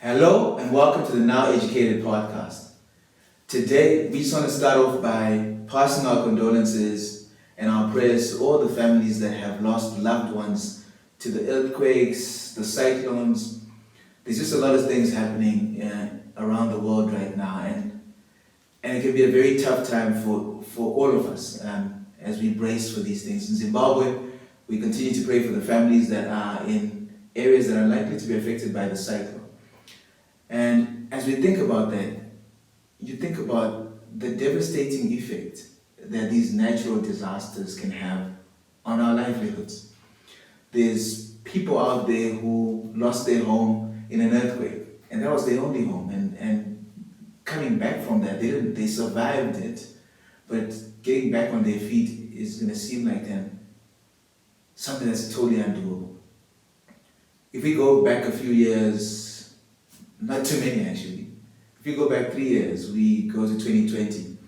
Hello and welcome to the Now Educated podcast. Today, we just want to start off by passing our condolences and our prayers to all the families that have lost loved ones to the earthquakes, the cyclones. There's just a lot of things happening around the world right now, and it can be a very tough time for all of us as we brace for these things. In Zimbabwe, we continue to pray for the families that are in areas that are likely to be affected by the cyclone. And as we think about that, you think about the devastating effect that these natural disasters can have on our livelihoods. There's people out there who lost their home in an earthquake, and that was their only home. And coming back from that, they survived it, but getting back on their feet is going to seem like something that's totally undoable. If we go back a few years, not too many actually. If you go back 3 years, we go to 2020.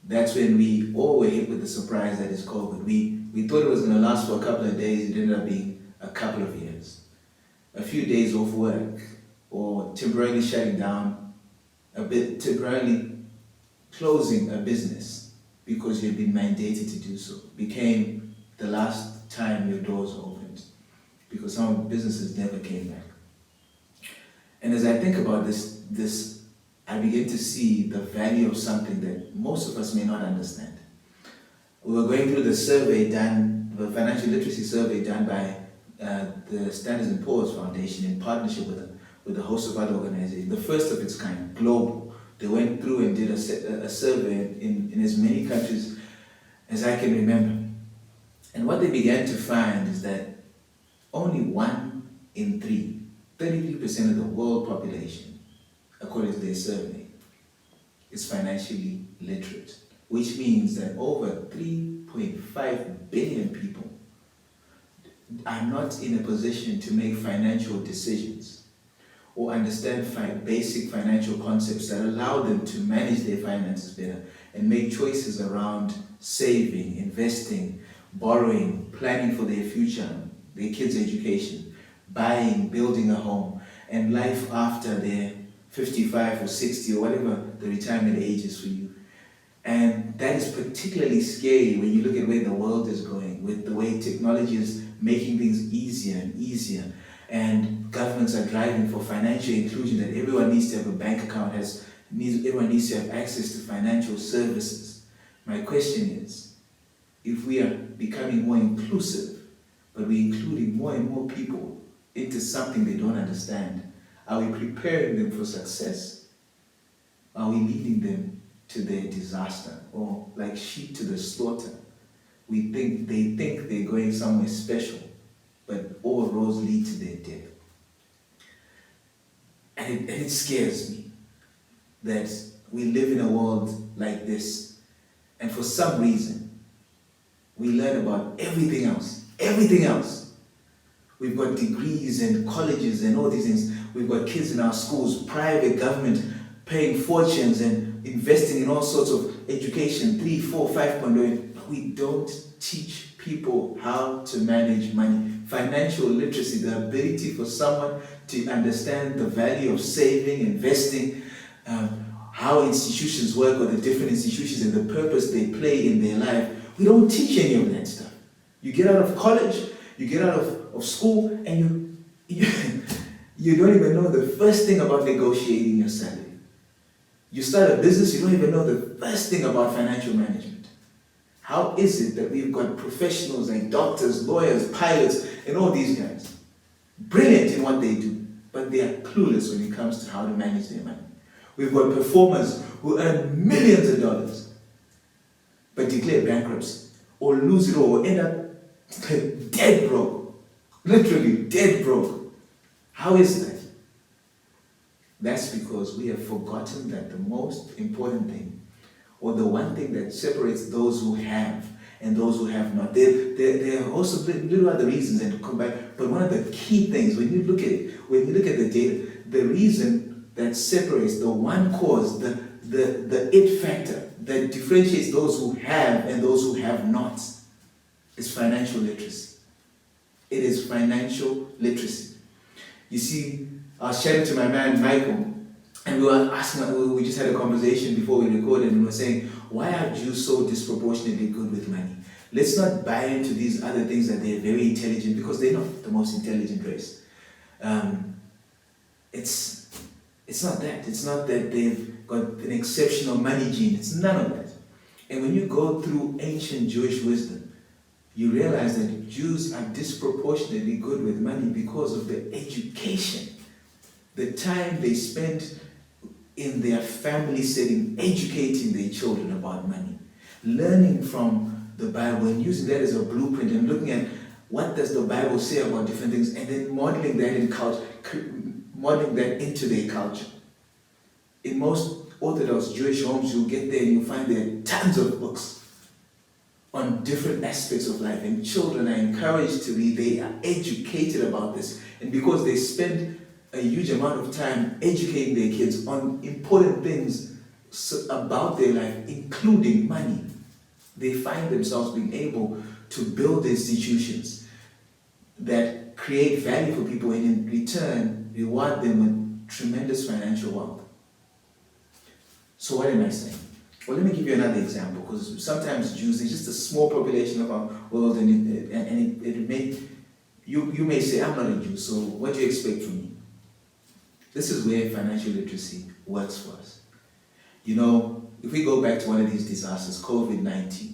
That's when we all were hit with the surprise that is COVID. We thought it was going to last for a couple of days. It ended up being a couple of years. A few days off work, or temporarily shutting down, temporarily closing a business because you've been mandated to do so, became the last time your doors opened, because some businesses never came back. And as I think about this, I begin to see the value of something that most of us may not understand. We were going through the financial literacy survey done by the Standard & Poor's Foundation in partnership with a host of other organizations, the first of its kind, global. They went through and did a survey in as many countries as I can remember. And what they began to find is that only 1 in 3, 33% of the world population, according to their survey, is financially literate, which means that over 3.5 billion people are not in a position to make financial decisions or understand basic financial concepts that allow them to manage their finances better and make choices around saving, investing, borrowing, planning for their future, their kids' education, buying, building a home, and life after they're 55 or 60 or whatever the retirement age is for you. And that is particularly scary when you look at where the world is going, with the way technology is making things easier and easier, and governments are driving for financial inclusion, that everyone needs to have a bank account, everyone needs to have access to financial services. My question is, if we are becoming more inclusive, but we're including more and more people into something they don't understand, are we preparing them for success? Are we leading them to their disaster, or like sheep to the slaughter? They think they're going somewhere special, but all roads lead to their death. And it scares me that we live in a world like this, and for some reason, we learn about everything else. We've got degrees and colleges and all these things. We've got kids in our schools, private government paying fortunes and investing in all sorts of education, 3, 4, 5 point. But we don't teach people how to manage money. Financial literacy, the ability for someone to understand the value of saving, investing, how institutions work, or the different institutions and the purpose they play in their life. We don't teach any of that stuff. You get out of college, you get out of school, and you don't even know the first thing about negotiating your salary. You start a business, you don't even know the first thing about financial management. How is it that we've got professionals like doctors, lawyers, pilots, and all these guys, brilliant in what they do, but they are clueless when it comes to how to manage their money? We've got performers who earn millions of dollars, but declare bankruptcy, or lose it all, or end up dead broke. Literally dead broke. How is that? That's because we have forgotten that the most important thing, or the one thing that separates those who have and those who have not. There are also little other reasons and come back, but one of the key things when you look at the data, the reason that separates, the one cause, the it factor that differentiates those who have and those who have not is financial literacy. It is financial literacy. You see, I was chatting to my man Michael, and we just had a conversation before we recorded, and we were saying, why are Jews so disproportionately good with money? Let's not buy into these other things that they're very intelligent, because they're not the most intelligent race. It's not that. It's not that they've got an exceptional money gene. It's none of that. And when you go through ancient Jewish wisdom, you realize that Jews are disproportionately good with money because of the education, the time they spend in their family setting educating their children about money, learning from the Bible and using that as a blueprint and looking at what does the Bible say about different things, and then modeling that in culture, modeling that into their culture. In most Orthodox Jewish homes, you'll get there and you'll find there are tons of books on different aspects of life, and children are encouraged to read. They are educated about this, and because they spend a huge amount of time educating their kids on important things about their life, including money, they find themselves being able to build institutions that create value for people and in return reward them with tremendous financial wealth. So what am I saying? Well, let me give you another example, because sometimes Jews, they're just a small population of our world, and you may say, I'm not a Jew, so what do you expect from me? This is where financial literacy works for us. You know, if we go back to one of these disasters, COVID-19,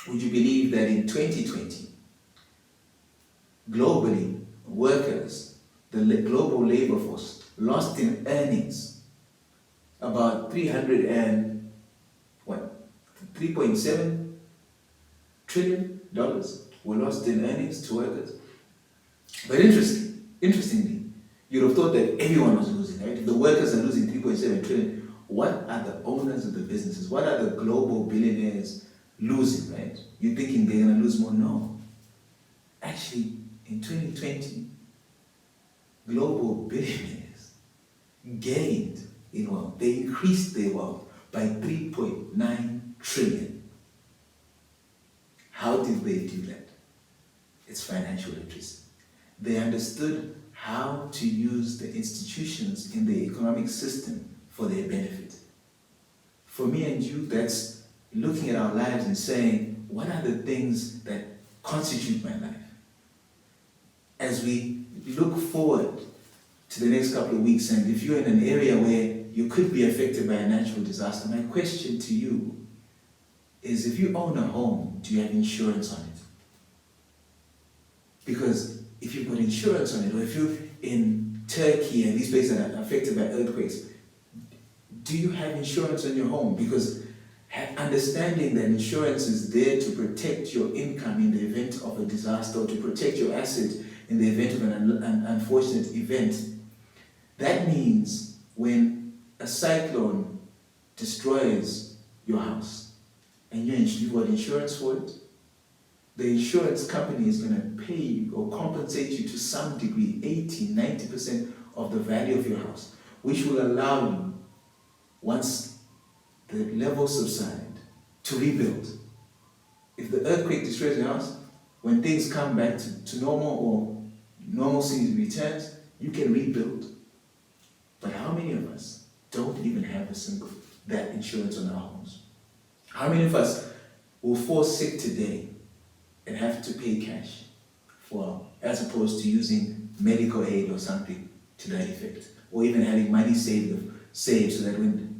would you believe that in 2020, globally, workers, the global labor force, lost in earnings about $3.7 trillion were lost in earnings to workers. But interestingly, you'd have thought that everyone was losing, right? If the workers are losing 3.7 trillion, what are the owners of the businesses? What are the global billionaires losing, right? You're thinking they're going to lose more? No. Actually, in 2020, global billionaires gained in wealth. They increased their wealth by 3.9 trillion. How did they do that? It's financial literacy. They understood how to use the institutions in the economic system for their benefit. For me and you, that's looking at our lives and saying, what are the things that constitute my life? As we look forward to the next couple of weeks, and if you're in an area where you could be affected by a natural disaster, my question to you is, if you own a home, do you have insurance on it? Because if you've got insurance on it, or if you're in Turkey and these places that are affected by earthquakes, do you have insurance on your home? Because understanding that insurance is there to protect your income in the event of a disaster, or to protect your asset in the event of an unfortunate event, that means when a cyclone destroys your house and you've got insurance for it, the insurance company is going to pay you or compensate you to some degree, 80-90% of the value of your house, which will allow you, once the level subsides, to rebuild. If the earthquake destroys your house, when things come back to normal, or normalcy returns, you can rebuild. But how many of us don't even have that insurance on our homes? How many of us will fall sick today and have to pay cash as opposed to using medical aid or something to that effect, or even having money saved so that when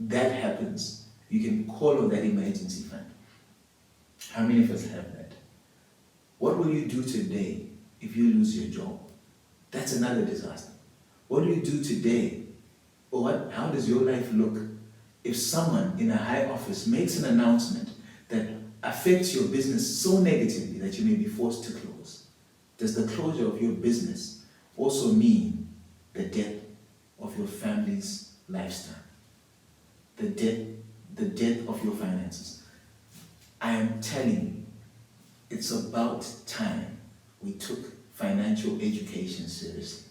that happens, you can call on that emergency fund? How many of us have that? What will you do today if you lose your job? That's another disaster. What do you do today? Or how does your life look if someone in a high office makes an announcement that affects your business so negatively that you may be forced to close? Does the closure of your business also mean the death of your family's lifestyle? The death of your finances? I am telling you, it's about time we took financial education seriously.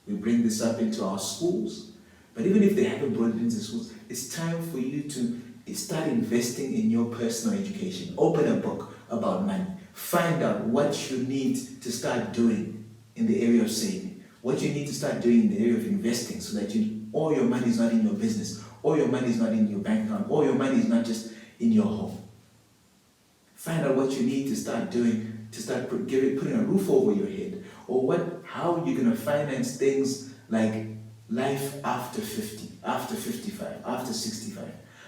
We bring this up into our schools, but even if they haven't brought it into schools, it's time for you to start investing in your personal education. Open a book about money. Find out what you need to start doing in the area of saving. what you need to start doing in the area of investing so that all your money is not in your business, all your money is not in your bank account, all your money is not just in your home. Find out what you need to start doing to start putting a roof over your head, or how you're going to finance things like life after 50, after 55, after 65.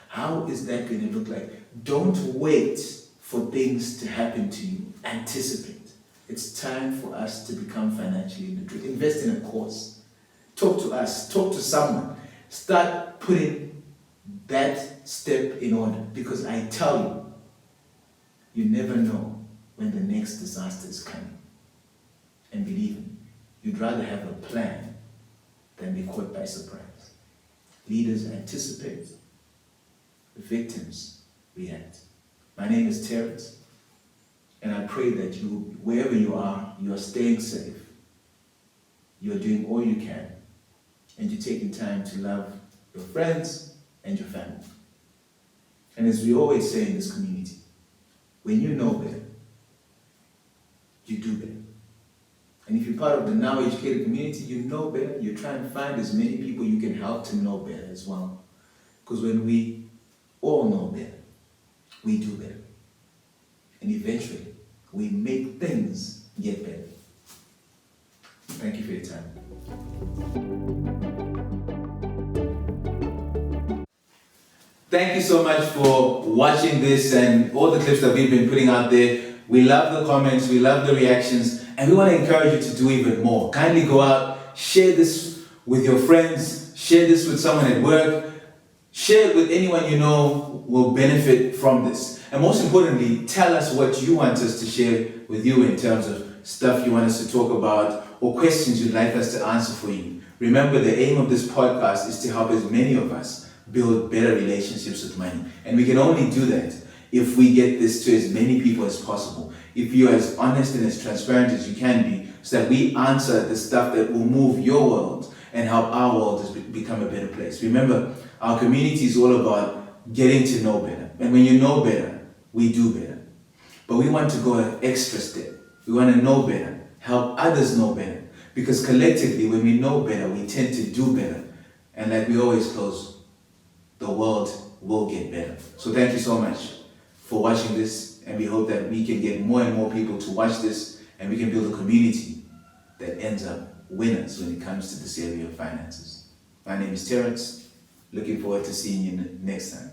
How is that going to look like? Don't wait for things to happen to you. Anticipate. It's time for us to become financially literate. Invest in a course. Talk to us. Talk to someone. Start putting that step in order, because I tell you never know when the next disaster is coming. And believe me, you'd rather have a plan than be caught by surprise. Leaders anticipate. Victims react. My name is Terrence, and I pray that you, wherever you are staying safe. You're doing all you can, and you're taking time to love your friends and your family. And as we always say in this community, when you know better, you do better. And if you're part of the now educated community, you know better. You're trying to find as many people you can help to know better as well. Because when we all know better, we do better. And eventually, we make things get better. Thank you for your time. Thank you so much for watching this and all the clips that we've been putting out there. We love the comments, we love the reactions, and we want to encourage you to do even more. Kindly go out, share this with your friends, share this with someone at work, share it with anyone you know will benefit from this. And most importantly, tell us what you want us to share with you in terms of stuff you want us to talk about or questions you'd like us to answer for you. Remember, the aim of this podcast is to help as many of us build better relationships with money. And we can only do that if we get this to as many people as possible. If you're as honest and as transparent as you can be, so that we answer the stuff that will move your world and help our world become a better place. Remember, our community is all about getting to know better. And when you know better, we do better. But we want to go an extra step. We want to know better, help others know better. Because collectively, when we know better, we tend to do better. And like we always close, the world will get better. So thank you so much for watching this, and we hope that we can get more and more people to watch this, and we can build a community that ends up winners when it comes to this area of finances. My name is Terrence. Looking forward to seeing you next time.